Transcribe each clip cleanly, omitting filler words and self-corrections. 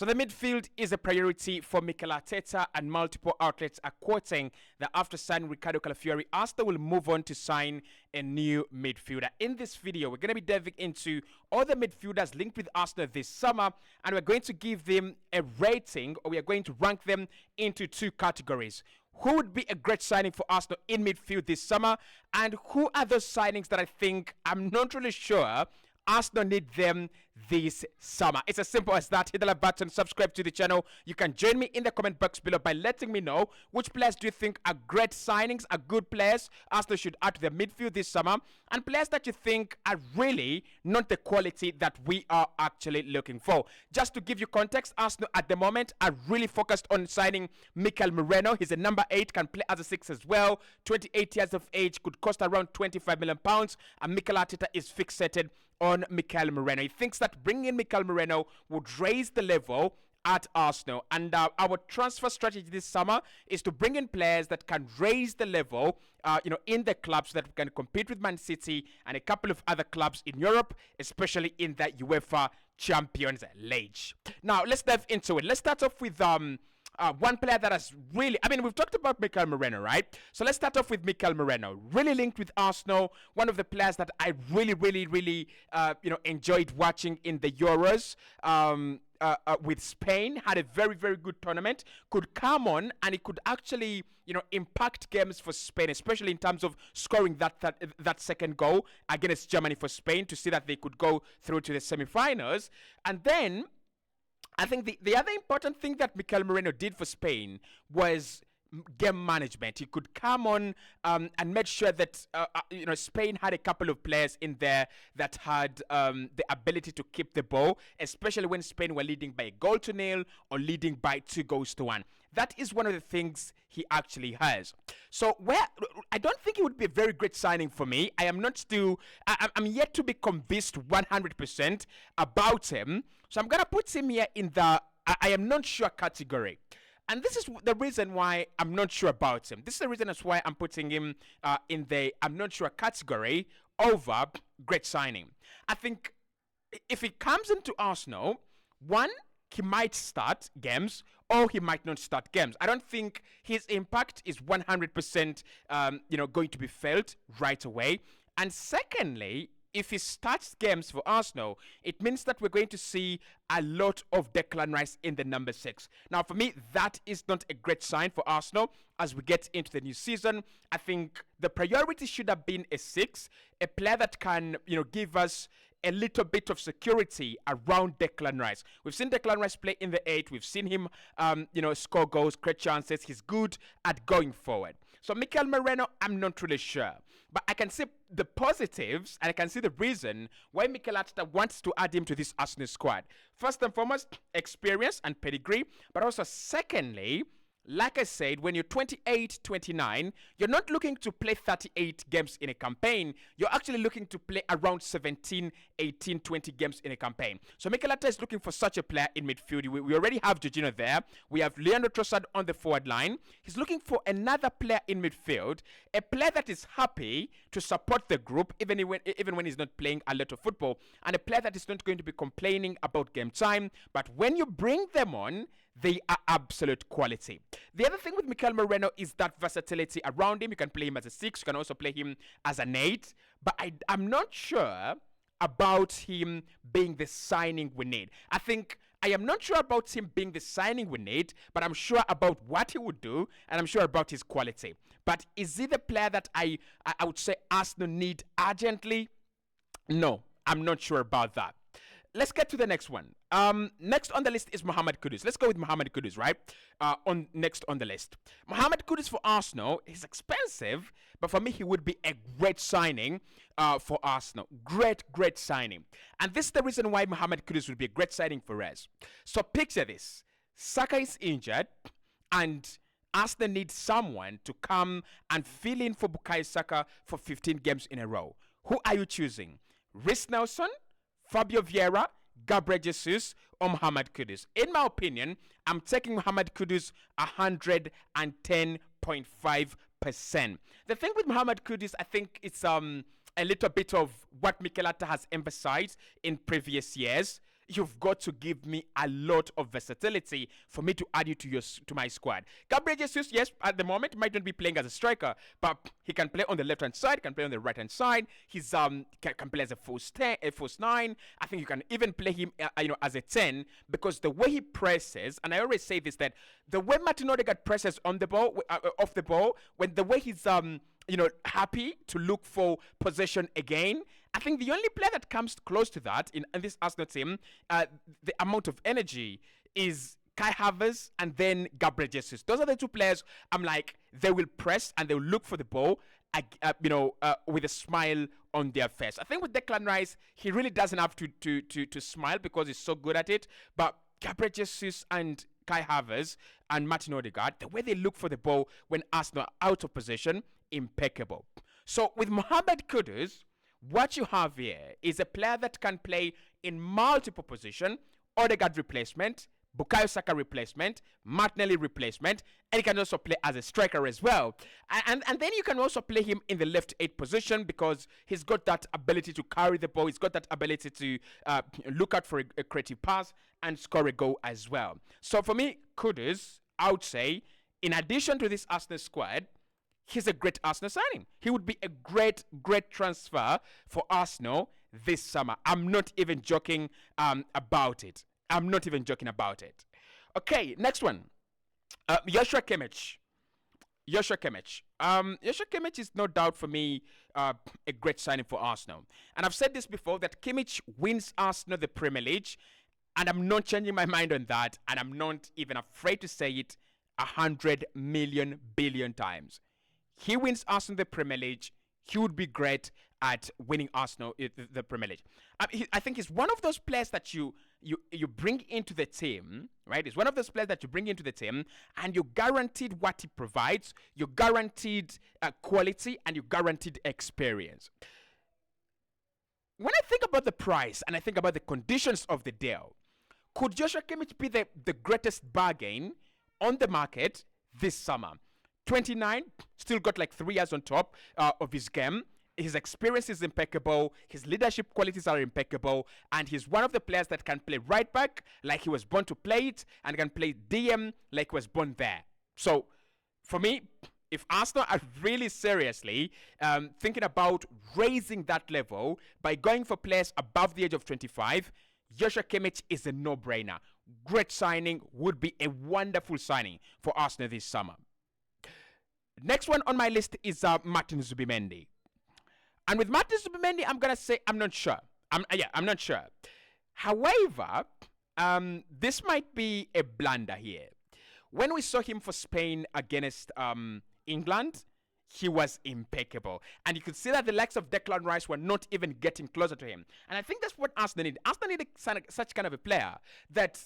So the midfield is a priority for Mikel Arteta, and multiple outlets are quoting that after signing Ricardo Calafiori, Arsenal will move on to sign a new midfielder. In this video, we're going to be diving into all the midfielders linked with Arsenal this summer, and we're going to give them a rating, or we are going to rank them into two categories. Who would be a great signing for Arsenal in midfield this summer, and who are those signings that I think I'm not really sure Arsenal need them this summer? It's as simple as that. Hit the like button, subscribe to the channel. You can join me in the comment box below by letting me know which players do you think are great signings, are good players Arsenal should add to their midfield this summer, and players that you think are really not the quality that we are actually looking for. Just to give you context, Arsenal at the moment are really focused on signing Mikel Merino. He's a number 8, can play as a 6 as well. 28 years of age, could cost around £25 million, and Mikel Arteta is fixated on Mikel Merino. He thinks that bringing in Mikel Merino would raise the level at Arsenal, and our transfer strategy this summer is to bring in players that can raise the level in the clubs, so that we can compete with Man City and a couple of other clubs in Europe, especially in the UEFA Champions League. Now let's dive into it. Let's start off with one player that has really, we've talked about Mikel Merino, right? So let's start off with Mikel Merino. Really linked with Arsenal. One of the players that I really enjoyed watching in the Euros with Spain. Had a very good tournament. Could come on and it could actually, impact games for Spain, especially in terms of scoring that second goal against Germany for Spain to see that they could go through to the semi-finals. And then I think the other important thing that Mikel Merino did for Spain was game management. He could come on and make sure that Spain had a couple of players in there that had the ability to keep the ball, especially when Spain were leading by a goal to nil or leading by 2-1. That is one of the things he actually has. So I don't think it would be a very great signing for me. I'm yet to be convinced 100% about him. So I'm going to put him here in the I am not sure category. And this is the reason why I'm not sure about him. This is the reason that's why I'm putting him in the I'm not sure category over great signing. I think if he comes into Arsenal, one, he might start games or he might not start games. I don't think his impact is 100% going to be felt right away. And secondly, if he starts games for Arsenal, it means that we're going to see a lot of Declan Rice in the number 6. Now, for me, that is not a great sign for Arsenal as we get into the new season. I think the priority should have been a 6, a player that can, give us a little bit of security around Declan Rice. We've seen Declan Rice play in the 8. We've seen him, score goals, create chances. He's good at going forward. So Mikel Merino, I'm not really sure. But I can see the positives, and I can see the reason why Mikel Arteta wants to add him to this Arsenal squad. First and foremost, experience and pedigree. But also, secondly, like I said, when you're 28, 29, you're not looking to play 38 games in a campaign. You're actually looking to play around 17, 18, 20 games in a campaign. So Mikel Arteta is looking for such a player in midfield. We already have Jorginho there. We have Leandro Trossard on the forward line. He's looking for another player in midfield, a player that is happy to support the group even when he's not playing a lot of football, and a player that is not going to be complaining about game time. But when you bring them on, they are absolute quality. The other thing with Mikel Merino is that versatility around him. You can play him as a 6. You can also play him as an 8. But I'm not sure about him being the signing we need. I am not sure about him being the signing we need, but I'm sure about what he would do, and I'm sure about his quality. But is he the player that I would say Arsenal need urgently? No, I'm not sure about that. Let's get to the next one. Next on the list is Mohammed Kudus. Let's go with Mohammed Kudus, right? Next on the list. Mohammed Kudus for Arsenal is expensive, but for me, he would be a great signing for Arsenal. Great signing. And this is the reason why Mohammed Kudus would be a great signing for us. So picture this. Saka is injured, and Arsenal needs someone to come and fill in for Bukayo Saka for 15 games in a row. Who are you choosing? Reece Nelson, Fabio Vieira, Gabriel Jesus, or Mohammed Kudus? In my opinion, I'm taking Mohammed Kudus 110.5%. The thing with Mohammed Kudus, I think it's a little bit of what Mikel Arteta has emphasized in previous years. you've got to give me a lot of versatility for me to add you to my squad. Gabriel Jesus, yes, at the moment might not be playing as a striker, but he can play on the left hand side, can play on the right hand side. He's can play as a false 10, a false 9. I think you can even play him, as a 10, because the way he presses, and I always say this, that the way Martin Odegaard presses on the ball, off the ball, when the way he's happy to look for possession again. I think the only player that comes close to that in this Arsenal team, the amount of energy, is Kai Havertz and then Gabriel Jesus. Those are the two players I'm like, they will press and they will look for the ball, with a smile on their face. I think with Declan Rice, he really doesn't have to smile because he's so good at it. But Gabriel Jesus and Kai Havertz and Martin Odegaard, the way they look for the ball when Arsenal are out of possession, impeccable. So with Mohammed Kudus, what you have here is a player that can play in multiple positions: Odegaard replacement, Bukayo Saka replacement, Martinelli replacement, and he can also play as a striker as well. And then you can also play him in the left 8 position because he's got that ability to carry the ball. He's got that ability to look out for a creative pass and score a goal as well. So for me, Kudus, I would say, in addition to this Arsenal squad, he's a great Arsenal signing. He would be a great transfer for Arsenal this summer. I'm not even joking about it. Okay, next one. Joshua Kimmich. Joshua Kimmich is no doubt for me a great signing for Arsenal. And I've said this before, that Kimmich wins Arsenal the Premier League. And I'm not changing my mind on that. And I'm not even afraid to say it 100 million billion times. He wins Arsenal the Premier League. He would be great at winning Arsenal the Premier League. I think he's one of those players that you bring into the team, right? He's one of those players that you bring into the team, and you're guaranteed what he provides. You're guaranteed quality, and you're guaranteed experience. When I think about the price and I think about the conditions of the deal, could Joshua Kimmich be the greatest bargain on the market this summer? 29, still got like 3 years on top of his game. His experience is impeccable. His leadership qualities are impeccable. And he's one of the players that can play right back like he was born to play it, and can play DM like he was born there. So, for me, if Arsenal are really seriously thinking about raising that level by going for players above the age of 25, Joshua Kimmich is a no-brainer. Great signing, would be a wonderful signing for Arsenal this summer. Next one on my list is Martin Zubimendi. And with Martin Zubimendi, I'm going to say I'm not sure. I'm not sure. However, this might be a blunder here. When we saw him for Spain against England, he was impeccable. And you could see that the likes of Declan Rice were not even getting closer to him. And I think that's what Arsenal need. Arsenal need such kind of a player that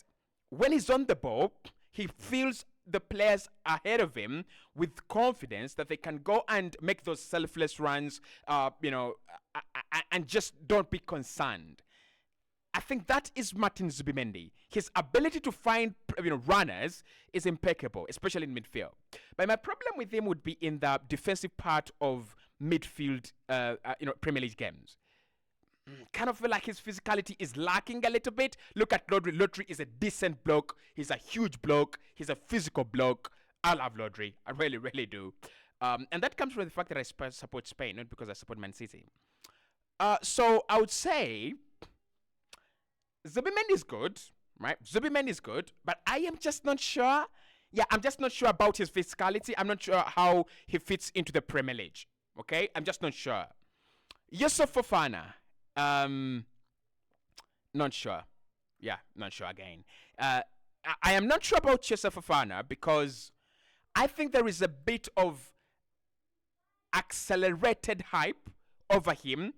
when he's on the ball, he feels the players ahead of him with confidence that they can go and make those selfless runs, and just don't be concerned. I think that is Martin Zubimendi. His ability to find runners is impeccable, especially in midfield. But my problem with him would be in the defensive part of midfield, Premier League games. Kind of feel like his physicality is lacking a little bit. Look at Rodri. Rodri is a decent bloke. He's a huge bloke. He's a physical bloke. I love Rodri. I really, really do. And that comes from the fact that I support Spain, not because I support Man City. So I would say Zubimendi is good, right? Zubimendi is good, but I am just not sure. Yeah, I'm just not sure about his physicality. I'm not sure how he fits into the Premier League. Okay? I'm just not sure. Yusuf Fofana. Not sure. Yeah, not sure again. I am not sure about Yusuf Fofana because I think there is a bit of accelerated hype over him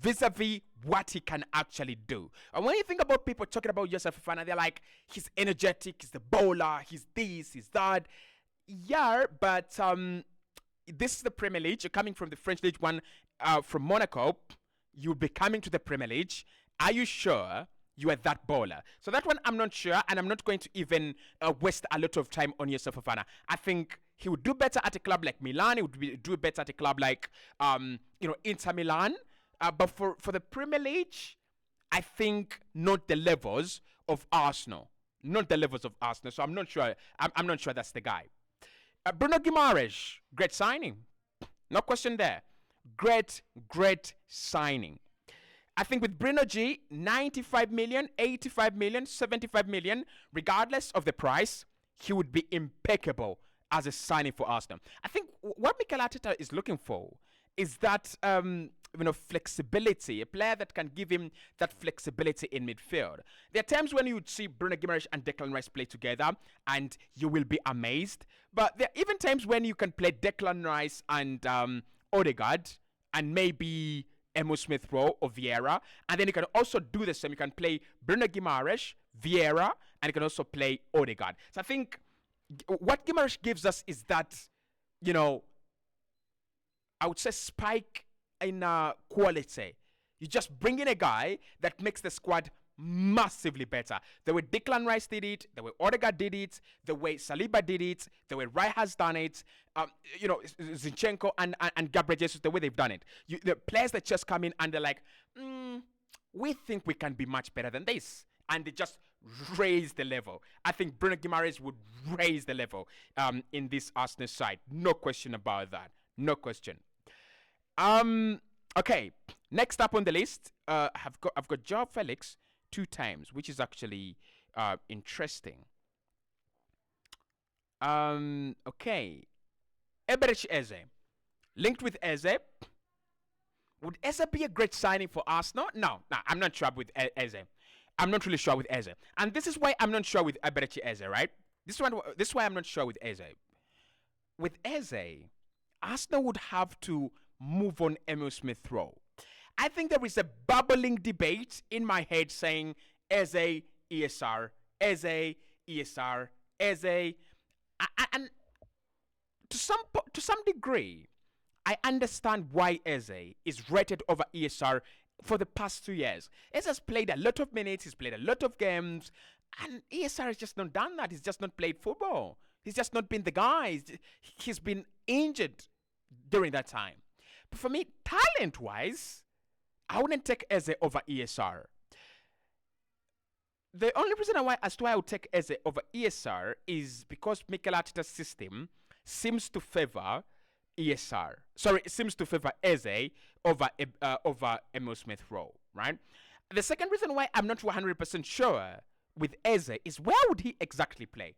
vis-a-vis what he can actually do. And when you think about people talking about Yusuf Fofana, they're like, he's energetic, he's the bowler, he's this, he's that. Yeah, but this is the Premier League. You're coming from the French League One, from Monaco. You'll be coming to the Premier League. Are you sure you are that bowler? So that one I'm not sure, and I'm not going to even waste a lot of time on Yusuf Fofana. I think he would do better at a club like Milan. He would do better at a club like Inter Milan. But for the Premier League, I think not the levels of Arsenal. Not the levels of Arsenal. So I'm not sure. I'm not sure that's the guy. Bruno Guimaraes, great signing. No question there. Great signing. I think with Bruno G, 95 million, 85 million, 75 million, regardless of the price, he would be impeccable as a signing for Arsenal. I think what Mikel Arteta is looking for is that flexibility, a player that can give him that flexibility in midfield. There are times when you would see Bruno Guimaraes and Declan Rice play together and you will be amazed. But there are even times when you can play Declan Rice and Odegaard and maybe Emil Smith Rowe or Vieira, and then you can also do the same. You can play Bruno Guimaraes, Vieira, and you can also play Odegaard. So I think what Guimaraes gives us is that, I would say spike in quality. You just bring in a guy that makes the squad massively better. The way Declan Rice did it, the way Odegaard did it, the way Saliba did it, the way Rai has done it, Zinchenko and Gabriel Jesus, the way they've done it. The players that just come in and they're like, we think we can be much better than this. And they just raise the level. I think Bruno Guimaraes would raise the level in this Arsenal side. No question about that. No question. Okay. Next up on the list, I've got Joao Felix 2 times, which is actually interesting. Okay. Eberechi Eze. Linked with Eze. Would Eze be a great signing for Arsenal? No, I'm not sure with Eze. I'm not really sure with Eze. And this is why I'm not sure with Eberechi Eze, right? This is why I'm not sure with Eze. With Eze, Arsenal would have to move on Emil Smith Rowe. I think there is a bubbling debate in my head saying Eze, ESR, Eze, ESR, Eze. And to some degree, I understand why Eze is rated over ESR for the past 2 years. Eze has played a lot of minutes, he's played a lot of games, and ESR has just not done that. He's just not played football. He's just not been the guy. He's been injured during that time. But for me, talent-wise, I wouldn't take Eze over ESR. The only reason as to why I would take Eze over ESR is because Mikel Arteta's system seems to favor ESR. Sorry, it seems to favor Eze over Emil Smith Rowe, right? The second reason why I'm not 100% sure with Eze is where would he exactly play?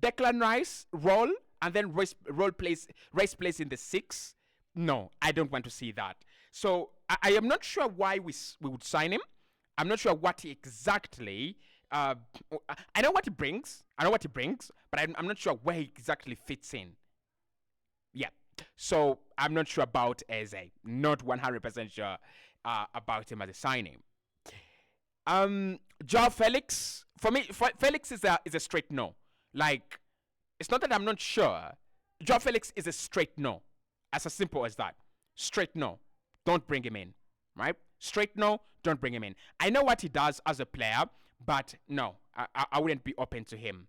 Declan Rice roll and then Rice plays in the 6. No, I don't want to see that. So I am not sure why we would sign him. I'm not sure what he exactly. I know what he brings. But I'm not sure where he exactly fits in. Yeah. So I'm not sure about Eze. Not 100% sure about him as a signing. Joao Felix. For me, Felix is a straight no. Like, it's not that I'm not sure. Joao Felix is a straight no. As simple as that. Straight no. Don't bring him in. Right? Straight no. Don't bring him in. I know what he does as a player, but no. I wouldn't be open to him.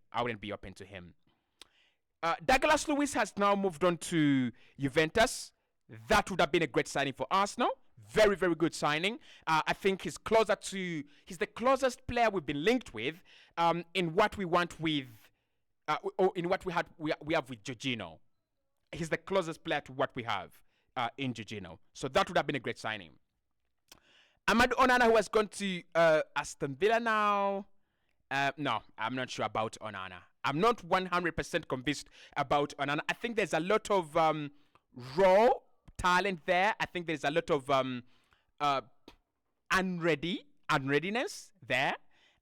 Douglas Luiz has now moved on to Juventus. That would have been a great signing for Arsenal. Very, very good signing. I think he's the closest player we've been linked with in what we want with, or in what we have with Jorginho. He's the closest player to what we have in Jorginho. So that would have been a great signing. Ahmad Onana, who has gone to Aston Villa now. No, I'm not sure about Onana. I'm not 100% convinced about Onana. I think there's a lot of raw talent there. I think there's a lot of unreadiness there.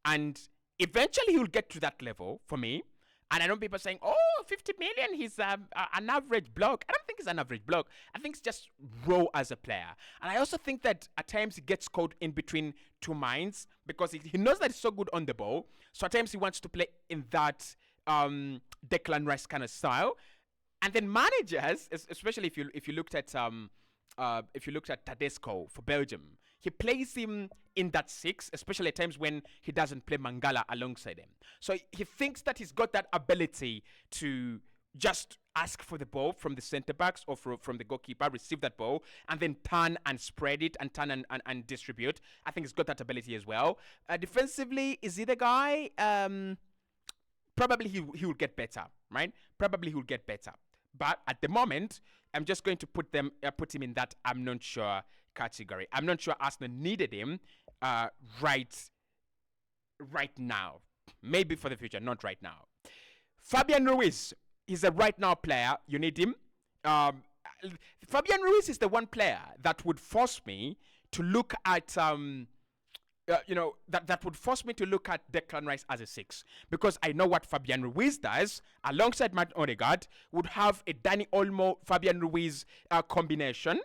And eventually he'll get to that level for me. And I know people saying, 50 million, he's an average bloke. I don't think he's an average bloke. I think he's just raw as a player. And I also think that at times he gets caught in between two minds because he knows that he's so good on the ball. So at times he wants to play in that Declan Rice kind of style. And then managers, especially if you looked at Tedesco for Belgium, he plays him in that 6, especially at times when he doesn't play Mangala alongside him. So he thinks that he's got that ability to just ask for the ball from the centre backs or from the goalkeeper, receive that ball, and then turn and spread it and turn and distribute. I think he's got that ability as well. Defensively, is he the guy? Probably he will get better, right? Probably he will get better. But at the moment, I'm just going to put him in that I'm not sure category. I'm not sure Arsenal needed him right now. Maybe for the future, not right now. Fabian Ruiz is a right now player. You need him. Fabian Ruiz is the one player that would force me to look at that would force me to look at Declan Rice as a 6, because I know what Fabian Ruiz does alongside Martin Odegaard. Would have a Dani Olmo Fabian Ruiz combination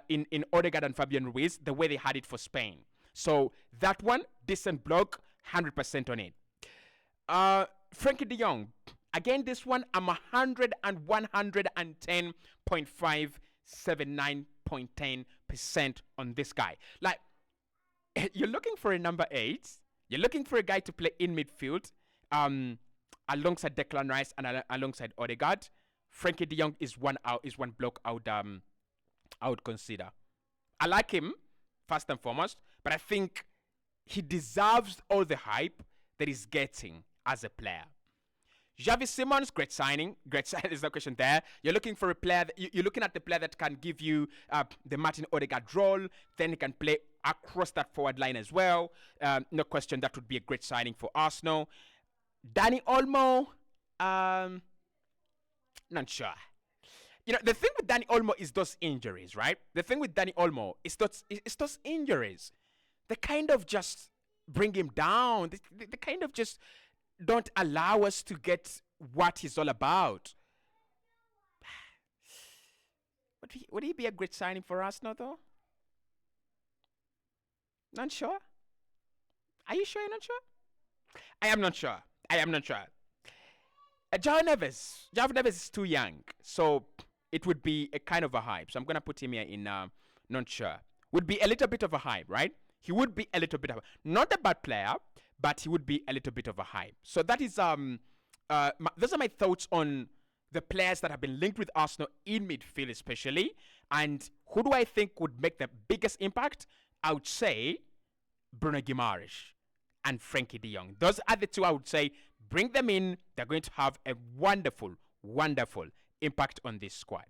in Odegaard and Fabian Ruiz, the way they had it for Spain. So that one, decent block, 100% on it. Frankie de Jong, again this one I'm 100 and 110.5, 79.10% on this guy. Like, you're looking for a number 8. You're looking for a guy to play in midfield, alongside Declan Rice and alongside Odegaard. Frankie de Jong is one block I would consider. I like him first and foremost, but I think he deserves all the hype that he's getting as a player. Xavi Simons, great signing. Great signing. There's no question there. You're looking for a player. You're looking at the player that can give you the Martin Odegaard role. Then he can play across that forward line as well. No question, that would be a great signing for Arsenal. Dani Olmo, not sure. You know, the thing with Dani Olmo is those injuries, right? The thing with Dani Olmo is those injuries. They kind of just bring him down. They kind of just don't allow us to get what he's all about. Would he be a great signing for Arsenal, though? Not sure? Are you sure you're not sure? I am not sure. João Neves. João Neves is too young, so it would be a kind of a hype. So I'm going to put him here in not sure. Would be a little bit of a hype, right? He would be a little bit of not a bad player, but he would be a little bit of a hype. So that is those are my thoughts on the players that have been linked with Arsenal in midfield especially. And who do I think would make the biggest impact? I would say Bruno Guimaraes and Frankie de Jong. Those are the two I would say, bring them in. They're going to have a wonderful, wonderful impact on this squad.